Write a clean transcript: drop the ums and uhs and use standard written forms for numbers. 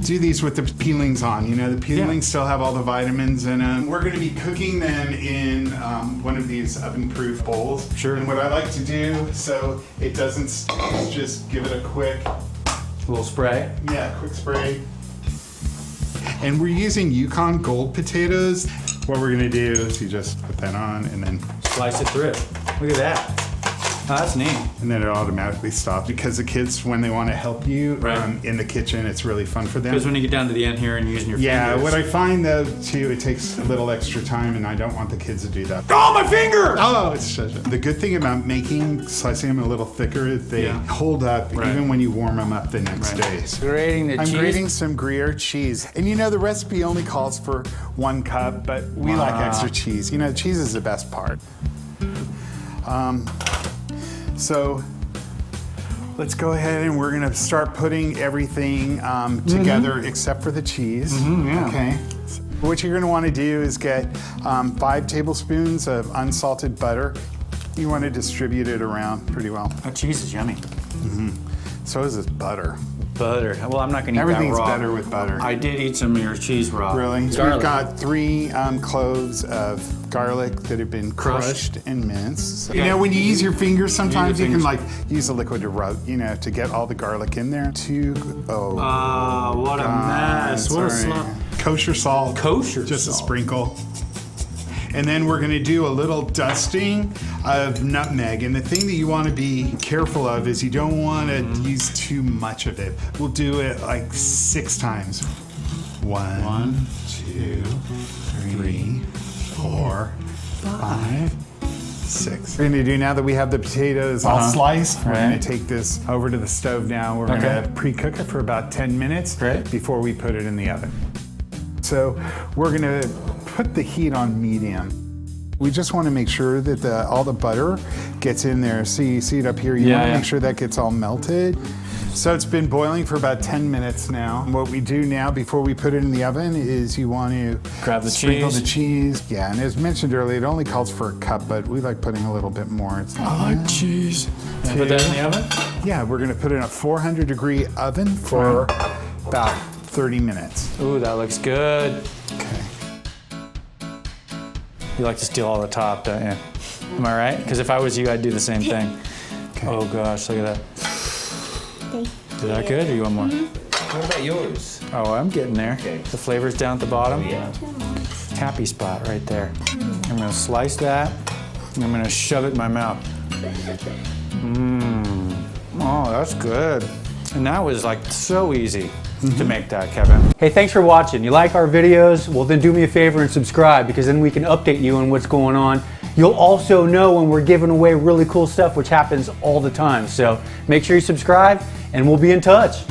do these with the peelings on. You know, the peelings still have all the vitamins in them. We're going to be cooking them in one of these oven-proof bowls. Sure. And what I like to do so it doesn't stick is just give it a quick little spray. Yeah, quick spray. And we're using Yukon Gold potatoes. What we're gonna do is you just put that on and then slice it through. Look at that. Oh, that's neat. And then it automatically stops because the kids, when they want to help you in the kitchen, it's really fun for them. Because when you get down to the end here and using your fingers. Yeah, what I find though too, it takes a little extra time, and I don't want the kids to do that. Oh, my finger! Oh, it's the good thing about slicing them a little thicker, they hold up even when you warm them up the next day. Grating the cheese. I'm grating some Gruyere cheese, and you know the recipe only calls for 1 cup, but we like extra cheese. You know, cheese is the best part. So let's go ahead and we're gonna start putting everything together except for the cheese. Okay. What you're gonna wanna do is get 5 tablespoons of unsalted butter. You wanna distribute it around pretty well. That cheese is yummy. So is this butter. Butter. Well, I'm not gonna eat that raw. Everything's better with butter. I did eat some of your cheese raw. Really? Garlic. We've got 3 cloves of garlic that have been crushed and minced. You know, when you use your fingers, sometimes you can like use a liquid to rub, you know, to get all the garlic in there. What a mess. What a slump. Kosher salt. Just a sprinkle. And then we're gonna do a little dusting of nutmeg. And the thing that you wanna be careful of is you don't wanna use too much of it. We'll do it like 6 times. 1, 2, 3, 4, 5, 6. We're gonna do, now that we have the potatoes all sliced, we're gonna take this over to the stove now. We're gonna pre-cook it for about 10 minutes before we put it in the oven. So we're gonna put the heat on medium. We just want to make sure that all the butter gets in there. So you see it up here, you want to make sure that gets all melted. So it's been boiling for about 10 minutes now. What we do now before we put it in the oven is you want to sprinkle the cheese. Yeah, and as mentioned earlier, it only calls for a cup, but we like putting a little bit more. I like cheese. Put that in the oven? Yeah, we're gonna put it in a 400-degree oven for about 30 minutes. Ooh, that looks good. Okay. You like to steal all the top, don't you? Am I right? Because if I was you, I'd do the same thing. Okay. Oh gosh, look at that. Is that good, or you want more? What about yours? Oh, I'm getting there. Okay. The flavor's down at the bottom. Happy spot right there. I'm gonna slice that, and I'm gonna shove it in my mouth. Oh, that's good. And that was like so easy to make that, Kevin. Hey, thanks for watching. You like our videos? Well, then do me a favor and subscribe, because then we can update you on what's going on. You'll also know when we're giving away really cool stuff, which happens all the time. So make sure you subscribe, and we'll be in touch.